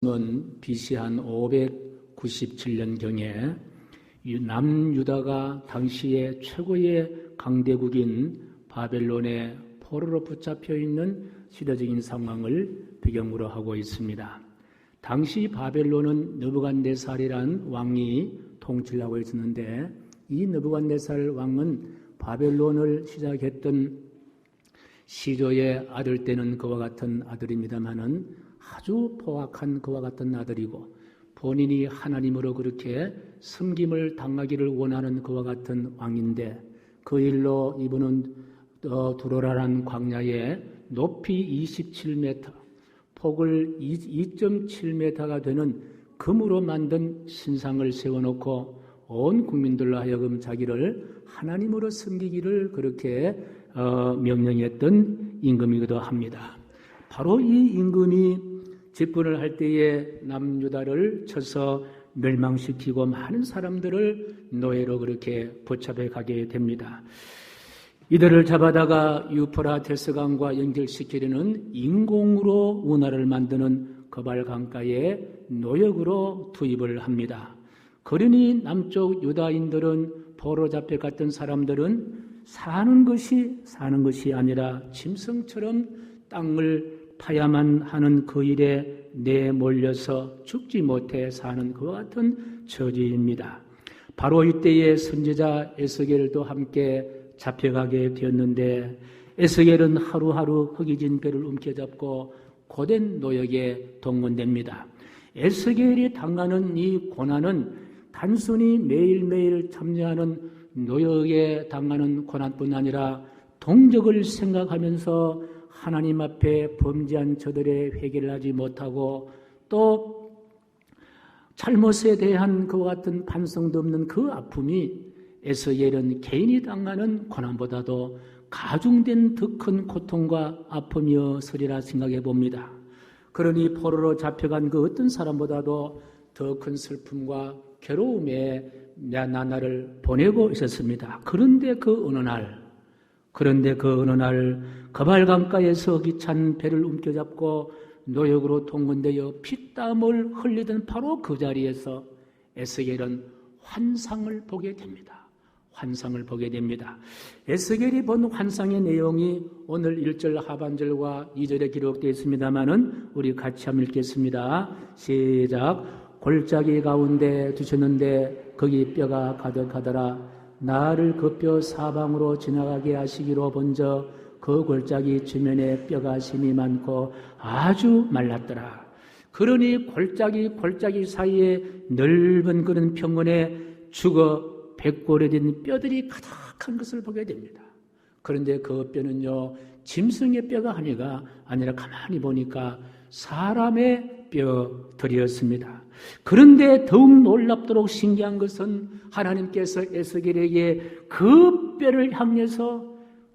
은 BC 한 597년경에 남유다가 당시의 최고의 강대국인 바벨론의 포로로 붙잡혀 있는 시대적인 상황을 배경으로 하고 있습니다. 당시 바벨론은 느부갓네살이란 왕이 통치를 하고 있었는데, 이 느부갓네살 왕은 바벨론을 시작했던 시조의 아들 때는 그와 같은 아들입니다마는 아주 포악한 그와 같은 아들이고, 본인이 하나님으로 그렇게 섬김을 당하기를 원하는 그와 같은 왕인데, 그 일로 이분은 두로라란 광야에 높이 27m, 폭을 2.7m가 되는 금으로 만든 신상을 세워놓고 온 국민들로 하여금 자기를 하나님으로 섬기기를 그렇게 명령했던 임금이기도 합니다. 바로 이 임금이 집권을 할 때에 남유다를 쳐서 멸망시키고 많은 사람들을 노예로 그렇게 붙잡혀 가게 됩니다. 이들을 잡아다가 유프라테스강과 연결시키려는 인공으로 운하를 만드는 거발 강가에 노역으로 투입을 합니다. 그러니 남쪽 유다인들은 포로 잡혀갔던 사람들은 사는 것이 아니라 짐승처럼 땅을 파야만 하는 그 일에 내몰려서 죽지 못해 사는 그와 같은 처지입니다. 바로 이때에 선지자 에스겔도 함께 잡혀가게 되었는데, 에스겔은 하루하루 흙이진 배를 움켜잡고 고된 노역에 동원됩니다. 에스겔이 당하는 이 고난은 단순히 매일매일 참여하는 노역에 당하는 고난뿐 아니라 동적을 생각하면서 하나님 앞에 범죄한 저들의 회개를 하지 못하고 또 잘못에 대한 그와 같은 반성도 없는 그 아픔이 에스겔은 개인이 당하는 고난보다도 가중된 더 큰 고통과 아픔이었으리라 생각해 봅니다. 그러니 포로로 잡혀간 그 어떤 사람보다도 더 큰 슬픔과 괴로움에 나날을 보내고 있었습니다. 그런데 그 어느 날 거발 강가에서 기찬 배를 움켜잡고 노역으로 동원되어 피땀을 흘리던 바로 그 자리에서 에스겔은 환상을 보게 됩니다. 에스겔이 본 환상의 내용이 오늘 1절 하반절과 2절에 기록되어 있습니다마는 우리 같이 한번 읽겠습니다. 시작. 골짜기 가운데 두셨는데 거기 뼈가 가득하더라. 나를 그 뼈 사방으로 지나가게 하시기로 본저 그 골짜기 주변에 뼈가 심이 많고 아주 말랐더라. 그러니 골짜기 사이에 넓은 그런 평원에 죽어 백골해진 뼈들이 가득한 것을 보게 됩니다. 그런데 그 뼈는요, 짐승의 뼈가 아니라 가만히 보니까 사람의 뼈들이었습니다. 그런데 더욱 놀랍도록 신기한 것은 하나님께서 에스겔에게 그 뼈를 향해서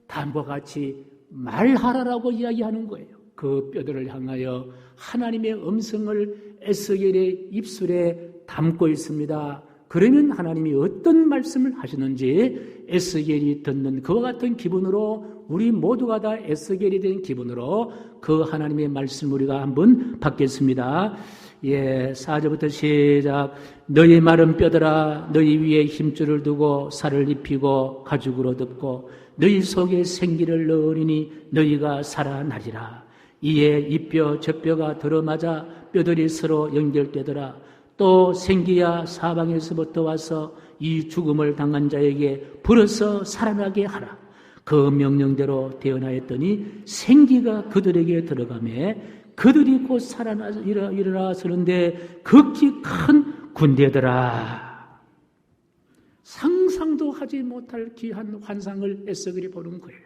다음과 같이 말하라라고 이야기하는 거예요. 그 뼈들을 향하여 하나님의 음성을 에스겔의 입술에 담고 있습니다. 그러면 하나님이 어떤 말씀을 하시는지 에스겔이 듣는 그와 같은 기분으로 우리 모두가 다 에스겔이 된 기분으로 그 하나님의 말씀을 우리가 한번 받겠습니다. 4절부터 시작. 너희 마른 뼈들아 너희 위에 힘줄을 두고 살을 입히고 가죽으로 덮고 너희 속에 생기를 넣으리니 너희가 살아나리라. 이에 이 뼈 저 뼈가 들어맞아 뼈들이 서로 연결되더라. 또 생기야 사방에서부터 와서 이 죽음을 당한 자에게 불어서 살아나게 하라. 그 명령대로 되어나였더니 생기가 그들에게 들어가매 그들이 곧 일어나서는데 극히 큰 군대더라. 상상도 하지 못할 귀한 환상을 에스겔이 보는 거예요.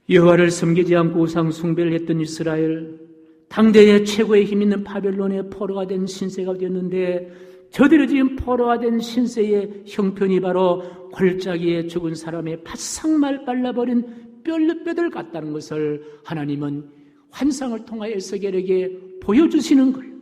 여호와를 섬기지 않고 우상 숭배를 했던 이스라엘, 당대의 최고의 힘 있는 바벨론의 포로가 된 신세가 되었는데, 저들이 지금 포로가 된 신세의 형편이 바로 골짜기에 죽은 사람의 바싹말 발라버린 뼈들 같다는 것을 하나님은 환상을 통하여 에스겔에게 보여주시는 거예요.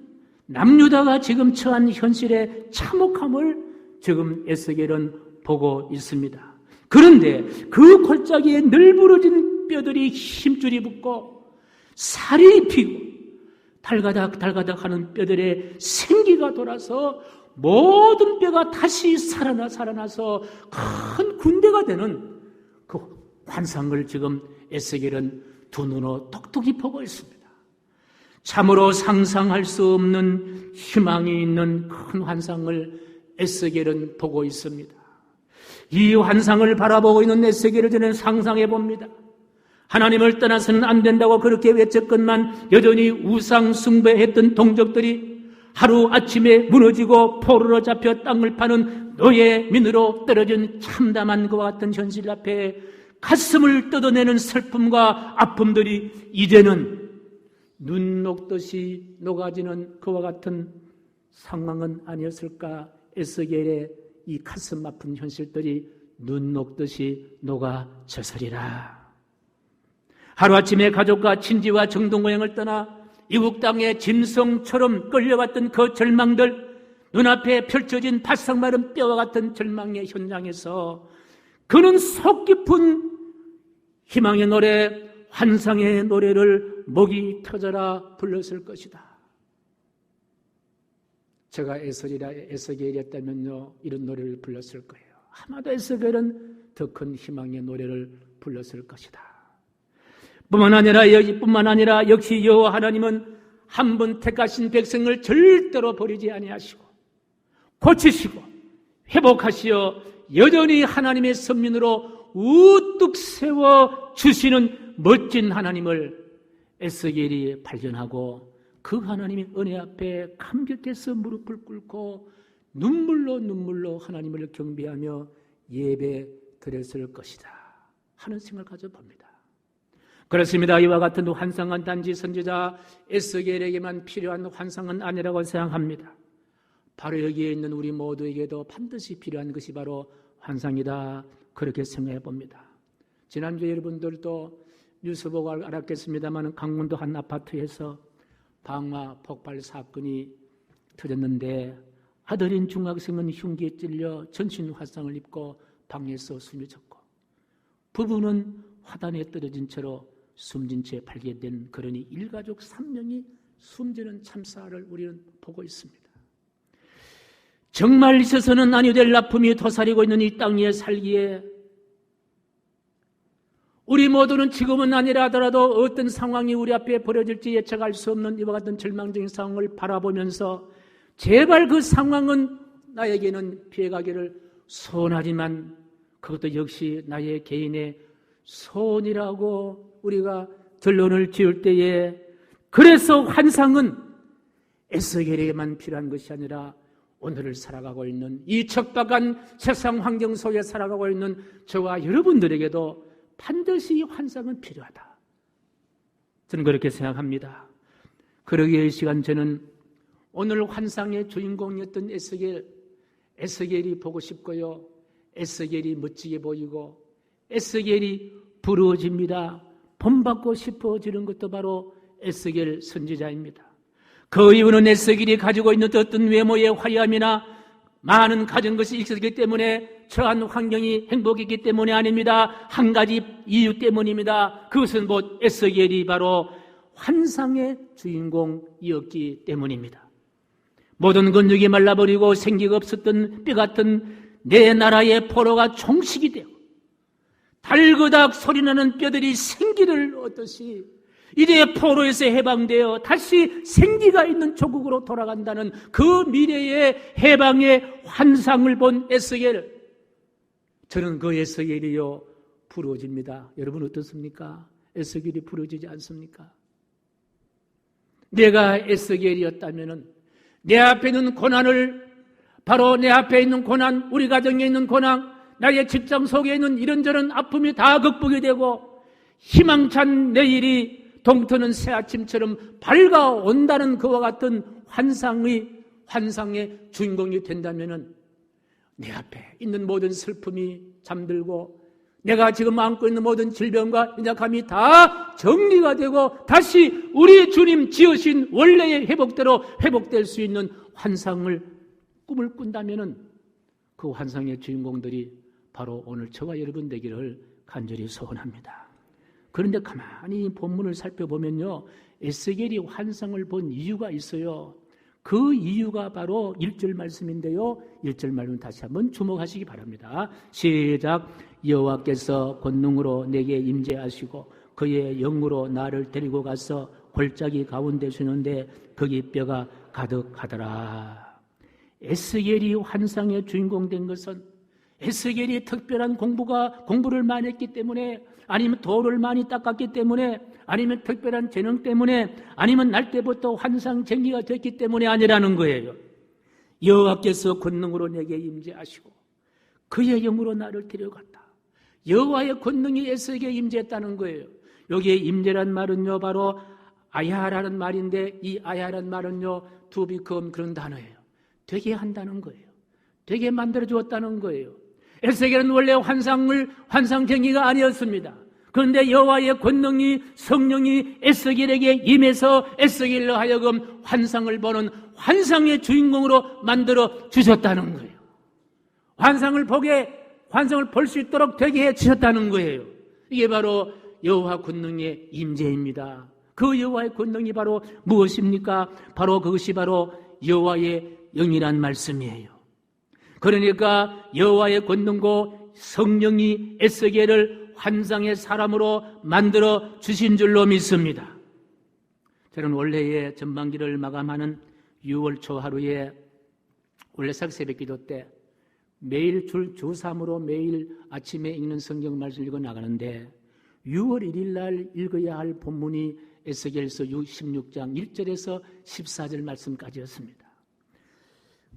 남유다가 지금 처한 현실의 참혹함을 지금 에스겔은 보고 있습니다. 그런데 그 골짜기에 널브러진 뼈들이 힘줄이 붙고 살이 입히고 달가닥 하는 뼈들의 생기가 돌아서 모든 뼈가 다시 살아나서 큰 군대가 되는 그 환상을 지금 에스겔은 두 눈으로 똑똑히 보고 있습니다. 참으로 상상할 수 없는 희망이 있는 큰 환상을 에스겔은 보고 있습니다. 이 환상을 바라보고 있는 에스겔을 저는 상상해 봅니다. 하나님을 떠나서는 안 된다고 그렇게 외쳤건만 여전히 우상 숭배했던 동족들이 하루아침에 무너지고 포로로 잡혀 땅을 파는 노예 민으로 떨어진 참담한 그와 같은 현실 앞에 가슴을 뜯어내는 슬픔과 아픔들이 이제는 눈 녹듯이 녹아지는 그와 같은 상황은 아니었을까. 에스겔의 이 가슴 아픈 현실들이 눈 녹듯이 녹아져서리라. 하루아침에 가족과 친지와 정동고향을 떠나 이국 땅의 짐승처럼 끌려왔던 그 절망들, 눈앞에 펼쳐진 바싹 마른 뼈와 같은 절망의 현장에서 그는 속 깊은 희망의 노래, 환상의 노래를 목이 터져라 불렀을 것이다. 제가 에스겔이었다면요, 이런 노래를 불렀을 거예요. 아마도 에스겔은 더 큰 희망의 노래를 불렀을 것이다. 뿐만 아니라 역시 여호와 하나님은 한 번 택하신 백성을 절대로 버리지 아니하시고 고치시고 회복하시어 여전히 하나님의 선민으로 우뚝 세워 주시는 멋진 하나님을 에스겔이 발견하고 그 하나님의 은혜 앞에 감격해서 무릎을 꿇고 눈물로 하나님을 경배하며 예배 드렸을 것이다 하는 생각을 가져봅니다. 그렇습니다. 이와 같은 환상은 단지 선지자 에스겔에게만 필요한 환상은 아니라고 생각합니다. 바로 여기에 있는 우리 모두에게도 반드시 필요한 것이 바로 환상이다, 그렇게 생각해 봅니다. 지난주에 여러분들도 뉴스 보고 알았겠습니다만 강원도 한 아파트에서 방화 폭발 사건이 터졌는데 아들인 중학생은 흉기에 찔려 전신 화상을 입고 방에서 숨이 졌고 부부는 화단에 떨어진 채로 숨진 채 발견된, 그러니 일가족 3명이 숨지는 참사를 우리는 보고 있습니다. 정말 있어서는 아니 될 아픔이 도사리고 있는 이 땅 위에 살기에 우리 모두는 지금은 아니라 하더라도 어떤 상황이 우리 앞에 벌어질지 예측할 수 없는 이와 같은 절망적인 상황을 바라보면서 제발 그 상황은 나에게는 피해가기를 소원하지만 그것도 역시 나의 개인의 소원이라고 우리가 결론을 지을 때에, 그래서 환상은 에스겔에게만 필요한 것이 아니라 오늘을 살아가고 있는 이 척박한 세상 환경 속에 살아가고 있는 저와 여러분들에게도 반드시 환상은 필요하다. 저는 그렇게 생각합니다. 그러기에 이 시간 저는 오늘 환상의 주인공이었던 에스겔이 보고 싶고요, 에스겔이 멋지게 보이고 에스겔이 부러워집니다. 본받고 싶어지는 것도 바로 에스겔 선지자입니다. 그 이유는 에스겔이 가지고 있는 어떤 외모의 화려함이나 많은 가진 것이 있었기 때문에 처한 환경이 행복했기 때문이 아닙니다. 한 가지 이유 때문입니다. 그것은 곧 에스겔이 바로 환상의 주인공이었기 때문입니다. 모든 근육이 말라버리고 생기가 없었던 뼈 같은 내 나라의 포로가 종식이 되고 달그닥 소리나는 뼈들이 생기를 얻듯이 이제 포로에서 해방되어 다시 생기가 있는 조국으로 돌아간다는 그 미래의 해방의 환상을 본 에스겔, 저는 그 에스겔이요 부러워집니다. 여러분 어떻습니까? 에스겔이 부러워지지 않습니까? 내가 에스겔이었다면 내 앞에 있는 고난을, 바로 내 앞에 있는 고난, 우리 가정에 있는 고난, 나의 직장 속에 있는 이런저런 아픔이 다 극복이 되고 희망찬 내일이 동트는 새 아침처럼 밝아온다는 그와 같은 환상의 주인공이 된다면 내 앞에 있는 모든 슬픔이 잠들고 내가 지금 안고 있는 모든 질병과 연약함이 다 정리가 되고 다시 우리 주님 지으신 원래의 회복대로 회복될 수 있는 꿈을 꾼다면 그 환상의 주인공들이 바로 오늘 저와 여러분 되기를 간절히 소원합니다. 그런데 가만히 본문을 살펴보면요, 에스겔이 환상을 본 이유가 있어요. 그 이유가 바로 1절 말씀인데요. 1절 말씀 다시 한번 주목하시기 바랍니다. 시작. 여호와께서 권능으로 내게 임재하시고 그의 영으로 나를 데리고 가서 골짜기 가운데 서는데 거기 뼈가 가득하더라. 에스겔이 환상의 주인공 된 것은 에스겔이 특별한 공부를 많이 했기 때문에, 아니면 돌을 많이 닦았기 때문에, 아니면 특별한 재능 때문에, 아니면 날 때부터 환상쟁이가 됐기 때문에 아니라는 거예요. 여호와께서 권능으로 내게 임재하시고 그의 영으로 나를 데려갔다. 여호와의 권능이 에스겔에게 임재했다는 거예요. 여기에 임재란 말은요, 바로 아야라는 말인데, 이 아야라는 말은요, to become 그런 단어예요. 되게 한다는 거예요. 되게 만들어 주었다는 거예요. 에스겔은 원래 환상쟁이가 아니었습니다. 그런데 여호와의 권능이, 성령이 에스겔에게 임해서 에스겔로 하여금 환상을 보는 환상의 주인공으로 만들어 주셨다는 거예요. 환상을 볼 수 있도록 되게 해 주셨다는 거예요. 이게 바로 여호와 권능의 임재입니다. 그 여호와의 권능이 바로 무엇입니까? 바로 그것이 바로 여호와의 영이란 말씀이에요. 그러니까 여호와의 권능고 성령이 에스겔을 환상의 사람으로 만들어 주신 줄로 믿습니다. 저는 올해의 전반기를 마감하는 6월 초 하루에 원래 새벽 기도 때 매일 주 3으로 매일 아침에 읽는 성경 말씀을 읽어 나가는데 6월 1일 날 읽어야 할 본문이 에스겔서 16장 1절에서 14절 말씀까지였습니다.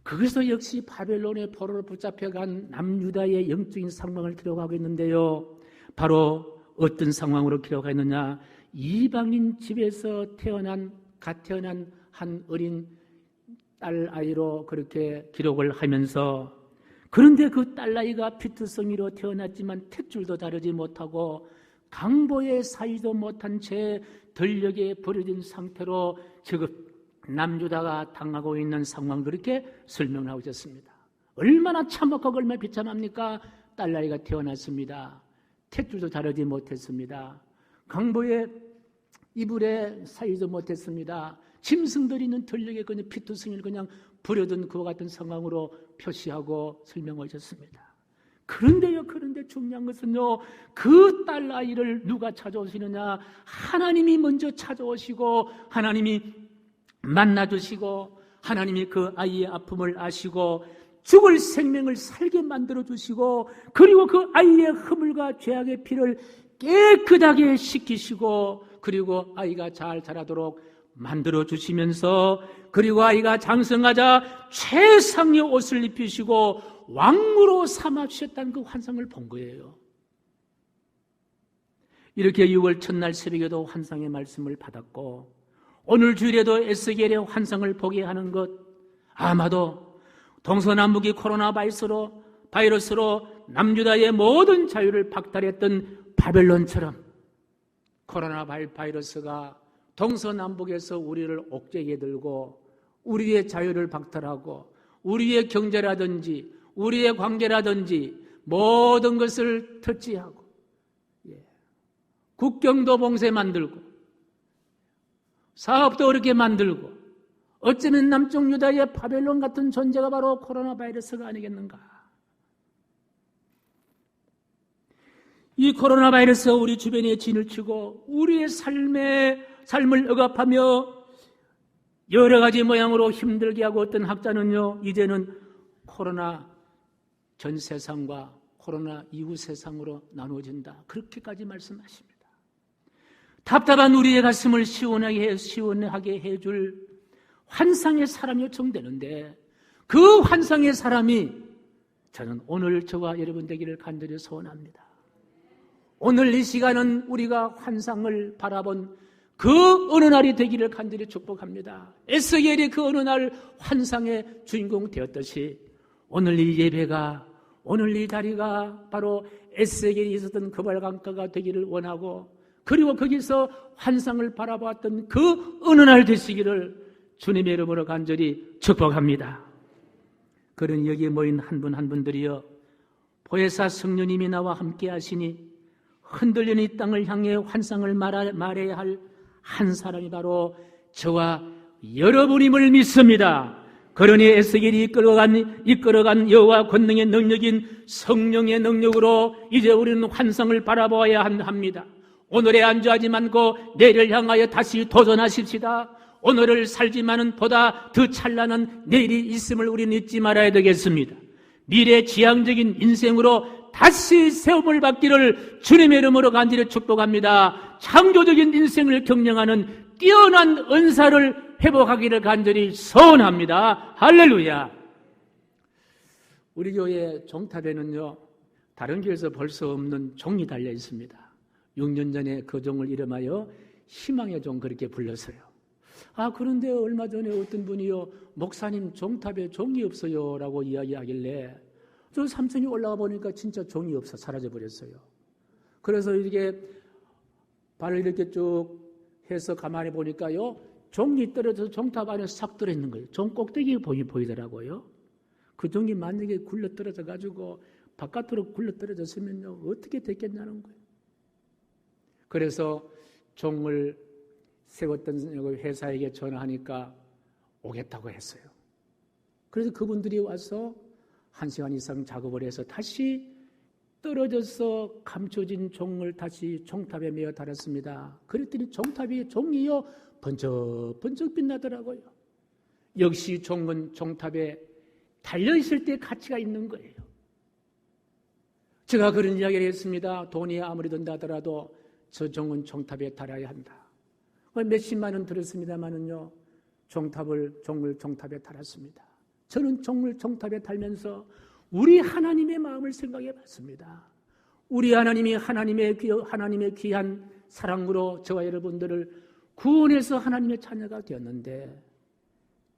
거기서 역시 바벨론의 포로로 붙잡혀간 남유다의 영적인 상황을 기록하고 있는데요. 바로 어떤 상황으로 기록하였느냐, 이방인 집에서 갓 태어난 한 어린 딸 아이로 그렇게 기록을 하면서, 그런데 그 딸아이가 피투성이로 태어났지만 탯줄도 자르지 못하고 강보에 사이도 못한 채 들녘에 버려진 상태로 지금 남유다가 당하고 있는 상황, 그렇게 설명을 하고 있었습니다. 얼마나 참혹하고 얼마나 비참합니까? 딸아이가 태어났습니다. 탯줄도 자르지 못했습니다. 강보에 이불에 사이도 못했습니다. 짐승들이 있는 들녘에 그냥 피투성이를 그냥 버려둔 그와 같은 상황으로 표시하고 설명하셨습니다. 그런데 중요한 것은요, 그 딸아이를 누가 찾아오시느냐? 하나님이 먼저 찾아오시고 하나님이 만나주시고 하나님이 그 아이의 아픔을 아시고 죽을 생명을 살게 만들어주시고, 그리고 그 아이의 허물과 죄악의 피를 깨끗하게 씻기시고, 그리고 아이가 잘 자라도록 만들어주시면서, 그리고 아이가 장성하자 최상의 옷을 입히시고 왕으로 삼아주셨다는 그 환상을 본 거예요. 이렇게 6월 첫날 새벽에도 환상의 말씀을 받았고, 오늘 주일에도 에스겔의 환상을 보게 하는 것, 아마도 동서남북이 코로나 바이러스로 남유다의 모든 자유를 박탈했던 바벨론처럼 코로나 바이러스가 동서남북에서 우리를 옥죄게 들고 우리의 자유를 박탈하고 우리의 경제라든지 우리의 관계라든지 모든 것을 터치하고 국경도 봉쇄 만들고 사업도 어렵게 만들고, 어쩌면 남쪽 유다의 바벨론 같은 존재가 바로 코로나 바이러스가 아니겠는가? 이 코로나 바이러스가 우리 주변에 진을 치고 우리의 삶을 억압하며 여러 가지 모양으로 힘들게 하고, 어떤 학자는요, 이제는 코로나 전 세상과 코로나 이후 세상으로 나누어진다, 그렇게까지 말씀하십니다. 답답한 우리의 가슴을 시원하게 해줄 환상의 사람이 요청되는데, 그 환상의 사람이 저는 오늘 저와 여러분 되기를 간절히 소원합니다. 오늘 이 시간은 우리가 환상을 바라본 그 어느 날이 되기를 간절히 축복합니다. 에스겔이 그 어느 날 환상의 주인공 되었듯이 오늘 이 예배가, 오늘 이 자리가 바로 에스겔이 있었던 그발강가가 되기를 원하고, 그리고 거기서 환상을 바라봤던 그 어느 날 되시기를 주님의 이름으로 간절히 축복합니다. 그런 여기에 모인 한 분 한 분들이여, 보혜사 성령님이 나와 함께 하시니 흔들리는 이 땅을 향해 환상을 말해야 할 한 사람이 바로 저와 여러분임을 믿습니다. 그러니 에스겔이 이끌어간 여호와 권능의 능력인 성령의 능력으로 이제 우리는 환상을 바라보아야 합니다. 오늘에 안주하지 말고 내일을 향하여 다시 도전하십시다. 오늘을 살지만은 보다 더 찬란한 내일이 있음을 우리는 잊지 말아야 되겠습니다. 미래 지향적인 인생으로 다시 세움을 받기를 주님의 이름으로 간절히 축복합니다. 창조적인 인생을 경영하는 뛰어난 은사를 회복하기를 간절히 소원합니다. 할렐루야. 우리 교회 종탑에는요, 다른 교회에서 볼 수 없는 종이 달려 있습니다. 6년 전에 그 종을 이름하여 희망의 종 그렇게 불렀어요. 그런데 얼마 전에 어떤 분이요, 목사님 종탑에 종이 없어요 라고 이야기하길래 저 3층에 올라가 보니까 진짜 종이 없어 사라져 버렸어요. 그래서 이렇게 발을 이렇게 쭉 해서 가만히 보니까요, 종이 떨어져서 종탑 안에 싹 들어있는 거예요. 종 꼭대기 보이더라고요. 그 종이 만약에 굴러 떨어져 가지고 바깥으로 굴러 떨어졌으면요, 어떻게 됐겠냐는 거예요. 그래서 종을 세웠던 회사에게 전화하니까 오겠다고 했어요. 그래서 그분들이 와서 1시간 이상 작업을 해서 다시 떨어져서 감춰진 종을 다시 종탑에 메어 달았습니다. 그랬더니 종이요 번쩍번쩍 빛나더라고요. 역시 종은 종탑에 달려있을 때 가치가 있는 거예요. 제가 그런 이야기를 했습니다. 돈이 아무리 든다 하더라도 저 종은 종탑에 달아야 한다. 몇십만 원 들었습니다마는요, 종을 종탑에 달았습니다. 저는 종을 종탑에 달면서 우리 하나님의 마음을 생각해 봤습니다. 우리 하나님이 하나님의 귀한 사랑으로 저와 여러분들을 구원해서 하나님의 자녀가 되었는데,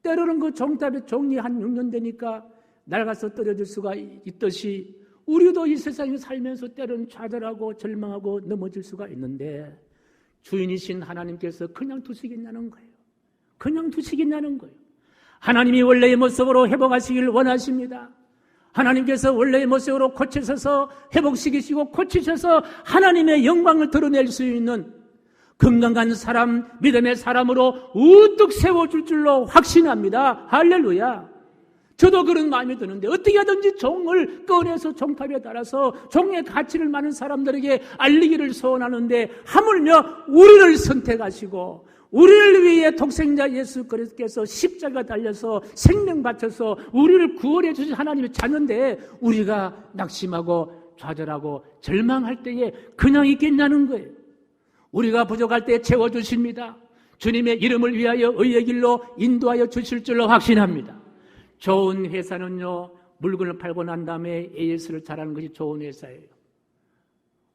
때로는 그 종탑에 종이 한 6년 되니까 낡아서 떨어질 수가 있듯이 우리도 이 세상에 살면서 때로는 좌절하고 절망하고 넘어질 수가 있는데, 주인이신 하나님께서 그냥 두시겠냐는 거예요. 그냥 두시겠냐는 거예요. 하나님이 원래의 모습으로 회복하시길 원하십니다. 하나님께서 원래의 모습으로 고치셔서 회복시키시고 고치셔서 하나님의 영광을 드러낼 수 있는 건강한 사람, 믿음의 사람으로 우뚝 세워줄 줄로 확신합니다. 할렐루야. 저도 그런 마음이 드는데 어떻게 하든지 종을 꺼내서 종탑에 달아서 종의 가치를 많은 사람들에게 알리기를 소원하는데, 하물며 우리를 선택하시고 우리를 위해 독생자 예수 그리스도께서 십자가 달려서 생명 바쳐서 우리를 구원해 주신 하나님의 자녀인데, 우리가 낙심하고 좌절하고 절망할 때에 그냥 있겠냐는 거예요. 우리가 부족할 때 채워주십니다. 주님의 이름을 위하여 의의 길로 인도하여 주실 줄로 확신합니다. 좋은 회사는요, 물건을 팔고 난 다음에 AS를 잘하는 것이 좋은 회사예요.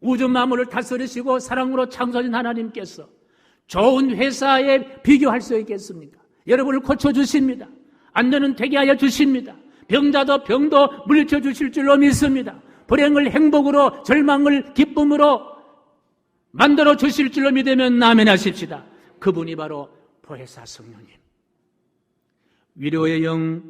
우주 만물을 다스리시고 사랑으로 창조하신 하나님께서 좋은 회사에 비교할 수 있겠습니까? 여러분을 고쳐주십니다. 안 되는 되게 하여 주십니다. 병자도 병도 물리쳐 주실 줄로 믿습니다. 불행을 행복으로, 절망을 기쁨으로 만들어 주실 줄로 믿으면 아멘하십시다. 그분이 바로 보혜사 성령님. 위로의 영,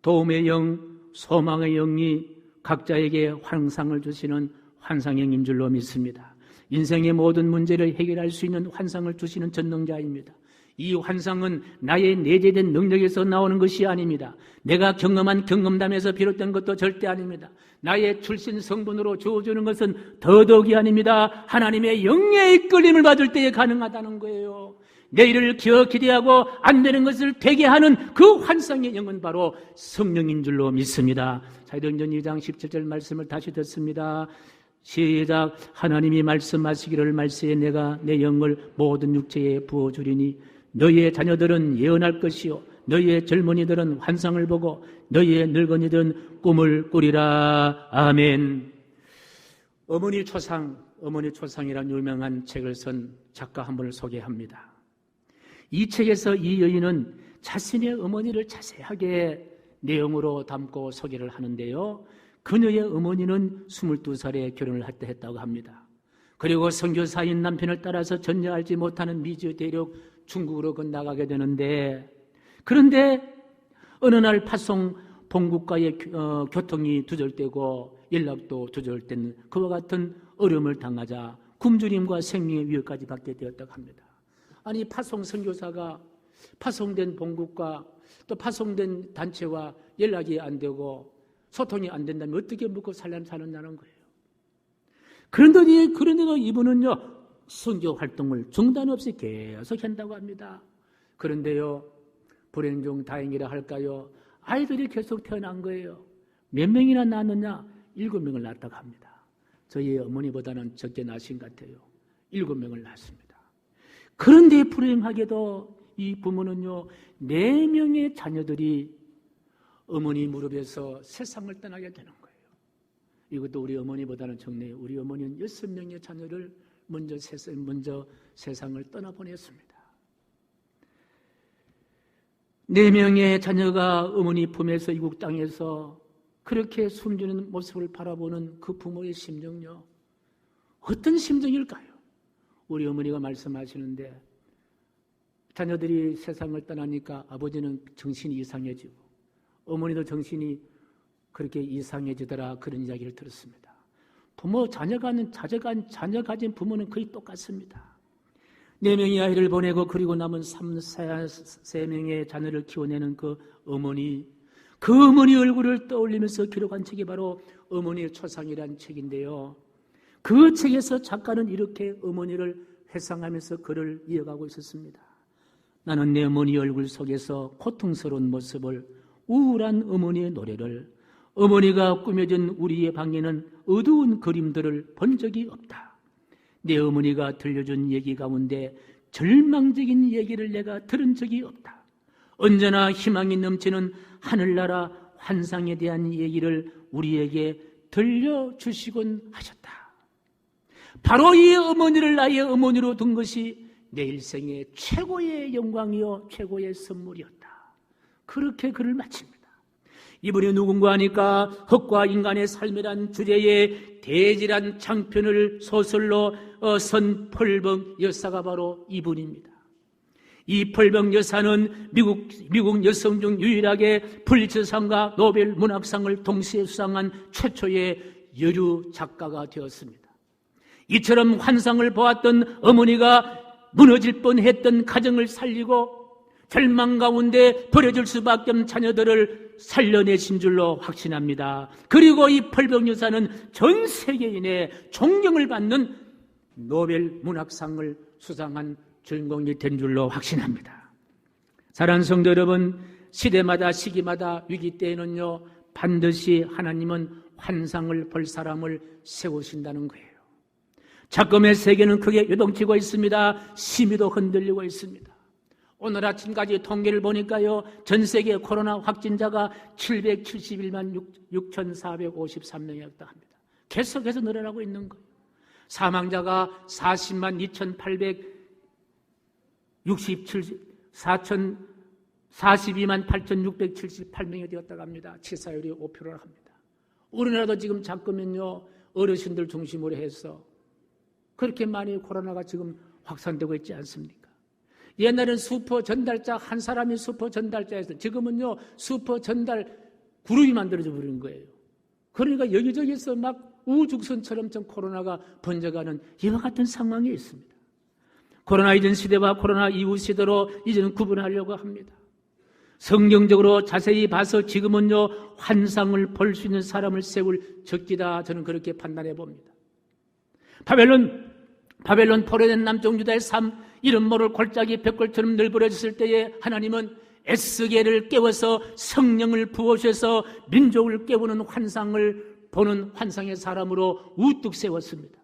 도움의 영, 소망의 영이 각자에게 환상을 주시는 환상형인 줄로 믿습니다. 인생의 모든 문제를 해결할 수 있는 환상을 주시는 전능자입니다. 이 환상은 나의 내재된 능력에서 나오는 것이 아닙니다. 내가 경험한 경험담에서 비롯된 것도 절대 아닙니다. 나의 출신 성분으로 주어주는 것은 더더욱이 아닙니다. 하나님의 영의 이끌림을 받을 때에 가능하다는 거예요. 내일을 기대하고 안 되는 것을 되게 하는 그 환상의 영은 바로 성령인 줄로 믿습니다. 사도행전 2장 17절 말씀을 다시 듣습니다. 시작. 하나님이 말씀하시기를 말세에 내가 내 영을 모든 육체에 부어주리니 너희의 자녀들은 예언할 것이요 너희의 젊은이들은 환상을 보고 너희의 늙은이들은 꿈을 꾸리라. 아멘. 어머니 초상이라는 유명한 책을 쓴 작가 한 분을 소개합니다. 이 책에서 이 여인은 자신의 어머니를 자세하게 내용으로 담고 소개를 하는데요, 그녀의 어머니는 22살에 결혼을 했다고 합니다. 그리고 선교사인 남편을 따라서 전혀 알지 못하는 미주 대륙 중국으로 건너가게 되는데, 그런데 어느 날 파송 본국과의 교통이 두절되고 연락도 두절된 그와 같은 어려움을 당하자 굶주림과 생명의 위협까지 받게 되었다고 합니다. 아니, 파송 선교사가 파송된 본국과 또 파송된 단체와 연락이 안 되고 소통이 안 된다면 어떻게 먹고 사느냐는 거예요. 그런데도 이분은요, 선교 활동을 중단 없이 계속 한다고 합니다. 그런데요, 불행 중 다행이라 할까요? 아이들이 계속 태어난 거예요. 몇 명이나 낳았느냐? 7명을 낳았다고 합니다. 저희 어머니보다는 적게 낳으신 것 같아요. 7명을 낳았습니다. 그런데 불행하게도 이 부모는요, 4명의 자녀들이 어머니 무릎에서 세상을 떠나게 되는 거예요. 이것도 우리 어머니보다는 적네요. 우리 어머니는 6명의 자녀를 먼저 세상을 떠나보냈습니다. 4명의 자녀가 어머니 품에서 이국 땅에서 그렇게 숨지는 모습을 바라보는 그 부모의 심정요, 어떤 심정일까요? 우리 어머니가 말씀하시는데 자녀들이 세상을 떠나니까 아버지는 정신이 이상해지고 어머니도 정신이 그렇게 이상해지더라, 그런 이야기를 들었습니다. 자녀 가진 부모는 거의 똑같습니다. 4명의 아이를 보내고 그리고 남은 3명의 자녀를 키워내는 그 어머니 얼굴을 떠올리면서 기록한 책이 바로 어머니의 초상이라는 책인데요. 그 책에서 작가는 이렇게 어머니를 회상하면서 글을 이어가고 있었습니다. 나는 내 어머니 얼굴 속에서 고통스러운 모습을, 우울한 어머니의 노래를, 어머니가 꾸며진 우리의 방에는 어두운 그림들을 본 적이 없다. 내 어머니가 들려준 얘기 가운데 절망적인 얘기를 내가 들은 적이 없다. 언제나 희망이 넘치는 하늘나라 환상에 대한 얘기를 우리에게 들려주시곤 하셨다. 바로 이 어머니를 나의 어머니로 둔 것이 내 일생의 최고의 영광이요 최고의 선물이었다. 그렇게 글을 마칩니다. 이분이 누군가 하니까 흙과 인간의 삶이란 주제의 대질한 장편을 소설로 선 펄벙 여사가 바로 이분입니다. 이 펄벙 여사는 미국 여성 중 유일하게 퓰리처상과 노벨 문학상을 동시에 수상한 최초의 여류 작가가 되었습니다. 이처럼 환상을 보았던 어머니가 무너질 뻔했던 가정을 살리고 절망 가운데 버려질 수밖에 없는 자녀들을 살려내신 줄로 확신합니다. 그리고 이 펄벙 여사는 전 세계인의 존경을 받는 노벨 문학상을 수상한 주인공이 된 줄로 확신합니다. 사랑하는 성도 여러분, 시대마다 시기마다 위기 때에는요, 반드시 하나님은 환상을 볼 사람을 세우신다는 거예요. 작금의 세계는 크게 요동치고 있습니다. 심히도 흔들리고 있습니다. 오늘 아침까지 통계를 보니까요, 전 세계 코로나 확진자가 771만 6,453명이었다 합니다. 계속해서 늘어나고 있는 거예요. 사망자가 40만 42만 8,678명이 되었다고 합니다. 치사율이 5%를 합니다. 우리나라도 지금 작금은요, 어르신들 중심으로 해서 그렇게 많이 코로나가 지금 확산되고 있지 않습니까? 옛날에는 슈퍼 전달자 한 사람이 슈퍼 전달자였어요. 지금은요, 슈퍼 전달 그룹이 만들어져 버린 거예요. 그러니까 여기저기서 막 우죽선처럼 좀 코로나가 번져가는 이와 같은 상황이 있습니다. 코로나 이전 시대와 코로나 이후 시대로 이제는 구분하려고 합니다. 성경적으로 자세히 봐서 지금은요, 환상을 볼 수 있는 사람을 세울 적기다, 저는 그렇게 판단해 봅니다. 바벨론 포로된 남쪽 유다의 삶, 이름 모를 골짜기 벽골처럼 널브러졌을 때에 하나님은 에스겔을 깨워서 성령을 부어주셔서 민족을 깨우는 환상을 보는 환상의 사람으로 우뚝 세웠습니다.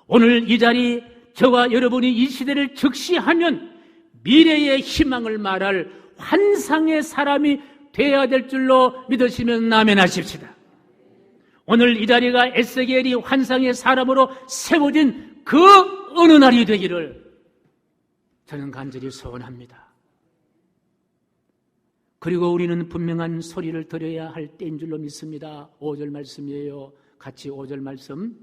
오늘 이 자리, 저와 여러분이 이 시대를 적시하면 미래의 희망을 말할 환상의 사람이 되어야 될 줄로 믿으시면 아멘하십시다. 오늘 이 자리가 에스겔이 환상의 사람으로 세워진 그 어느 날이 되기를 저는 간절히 소원합니다. 그리고 우리는 분명한 소리를 들어야 할 때인 줄로 믿습니다. 5절 말씀이에요. 같이 5절 말씀.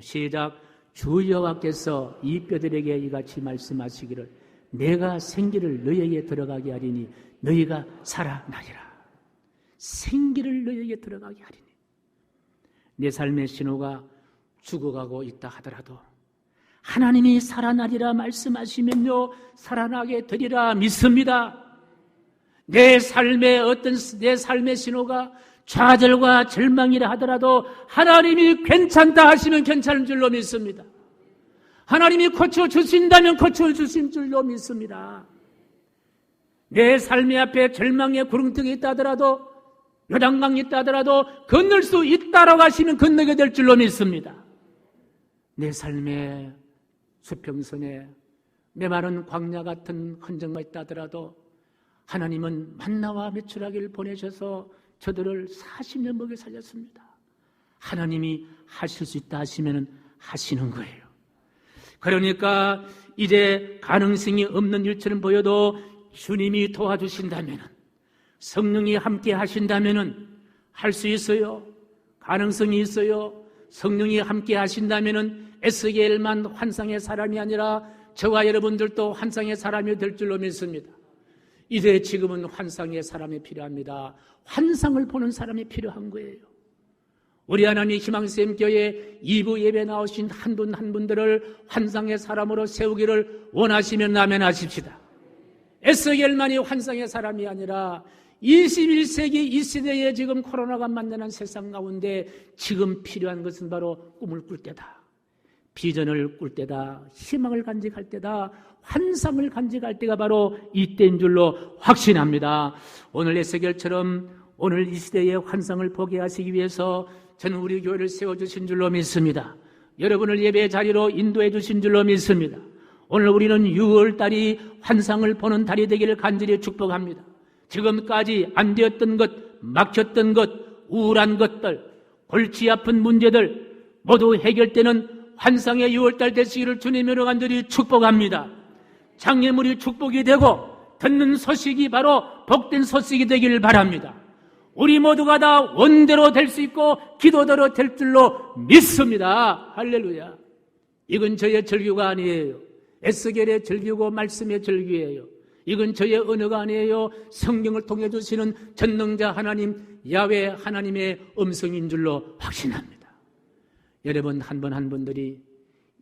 시작. 주 여호와께서 이 뼈들에게 이같이 말씀하시기를 내가 생기를 너희에게 들어가게 하리니 너희가 살아나리라. 생기를 너희에게 들어가게 하리니. 내 삶의 신호가 죽어가고 있다 하더라도 하나님이 살아나리라 말씀하시면요, 살아나게 되리라 믿습니다. 내 삶의 신호가 좌절과 절망이라 하더라도 하나님이 괜찮다 하시면 괜찮은 줄로 믿습니다. 하나님이 고쳐주신다면 고쳐주신 줄로 믿습니다. 내 삶의 앞에 절망의 구렁텅이 있다 하더라도, 요단강이 있다 하더라도 건널 수 있다라고 하시면 건너게 될 줄로 믿습니다. 내 삶의 수평선에 메마른 광야 같은 흔적만 있다 하더라도 하나님은 만나와 메추라기를 보내셔서 저들을 40년 먹여 살렸습니다. 하나님이 하실 수 있다 하시면 하시는 거예요. 그러니까 이제 가능성이 없는 일처럼 보여도 주님이 도와주신다면, 성령이 함께 하신다면 할 수 있어요. 가능성이 있어요. 성령이 함께 하신다면 에스겔만 환상의 사람이 아니라 저와 여러분들도 환상의 사람이 될 줄로 믿습니다. 이제 지금은 환상의 사람이 필요합니다. 환상을 보는 사람이 필요한 거예요. 우리 하나님 희망샘교회 2부 예배 나오신 한 분 한 분들을 환상의 사람으로 세우기를 원하시면 아멘하십시다. 에스겔만이 환상의 사람이 아니라 21세기 이 시대에 지금 코로나가 만나는 세상 가운데 지금 필요한 것은 바로 꿈을 꿀 때다. 비전을 꿀 때다. 희망을 간직할 때다. 환상을 간직할 때가 바로 이때인 줄로 확신합니다. 오늘 에스겔처럼 오늘 이 시대의 환상을 보게 하시기 위해서 저는 우리 교회를 세워주신 줄로 믿습니다. 여러분을 예배 자리로 인도해 주신 줄로 믿습니다. 오늘 우리는 6월달이 환상을 보는 달이 되기를 간절히 축복합니다. 지금까지 안 되었던 것, 막혔던 것, 우울한 것들, 골치 아픈 문제들 모두 해결되는 환상의 6월달 되시기를 주님으로 간절히 축복합니다. 장애물이 축복이 되고 듣는 소식이 바로 복된 소식이 되기를 바랍니다. 우리 모두가 다 원대로 될 수 있고 기도대로 될 줄로 믿습니다. 할렐루야. 이건 저의 절규가 아니에요. 에스겔의 절규고 말씀의 절규예요. 이건 저의 언어가 아니에요. 성경을 통해 주시는 전능자 하나님, 야훼 하나님의 음성인 줄로 확신합니다. 여러분 한 분 한 분들이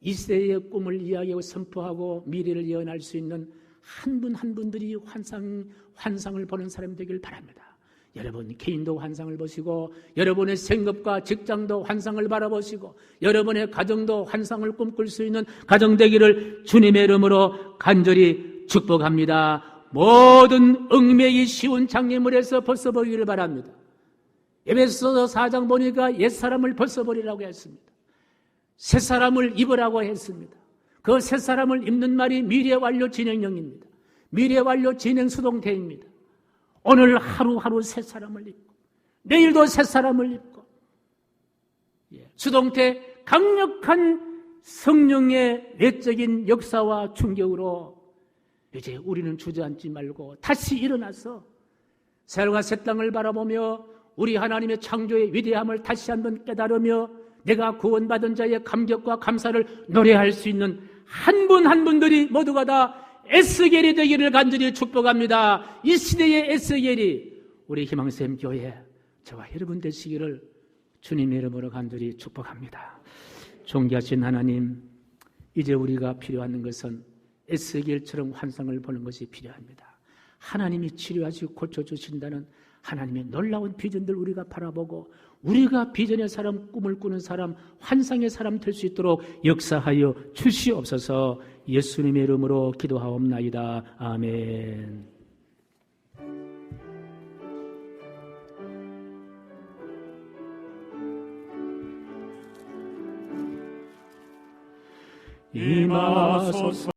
이 시대의 꿈을 이야기하고 선포하고 미래를 예언할 수 있는 한 분 한 분들이 환상을 보는 사람이 되길 바랍니다. 여러분 개인도 환상을 보시고, 여러분의 생업과 직장도 환상을 바라보시고, 여러분의 가정도 환상을 꿈꿀 수 있는 가정 되기를 주님의 이름으로 간절히 축복합니다. 모든 얽매이기 쉬운 장애물에서 벗어버리기를 바랍니다. 에베소서 4장 보니까 옛사람을 벗어버리라고 했습니다. 새사람을 입으라고 했습니다. 그 새사람을 입는 말이 미래완료 진행형입니다. 미래완료 진행 수동태입니다. 오늘 하루하루 새사람을 입고 내일도 새사람을 입고, 수동태 강력한 성령의 내적인 역사와 충격으로 이제 우리는 주저앉지 말고 다시 일어나서 새하늘과 새 땅을 바라보며 우리 하나님의 창조의 위대함을 다시 한번 깨달으며 내가 구원받은 자의 감격과 감사를 노래할 수 있는 한 분 한 분들이 모두가 다 에스겔이 되기를 간절히 축복합니다. 이 시대의 에스겔이 우리 희망샘 교회 저와 여러분 되시기를 주님의 이름으로 간절히 축복합니다. 존귀하신 하나님, 이제 우리가 필요한 것은 에스겔처럼 환상을 보는 것이 필요합니다. 하나님이 치료하시고 고쳐주신다는 하나님의 놀라운 비전들 우리가 바라보고 우리가 비전의 사람, 꿈을 꾸는 사람, 환상의 사람 될 수 있도록 역사하여 주시옵소서. 예수님의 이름으로 기도하옵나이다. 아멘. 임하소서.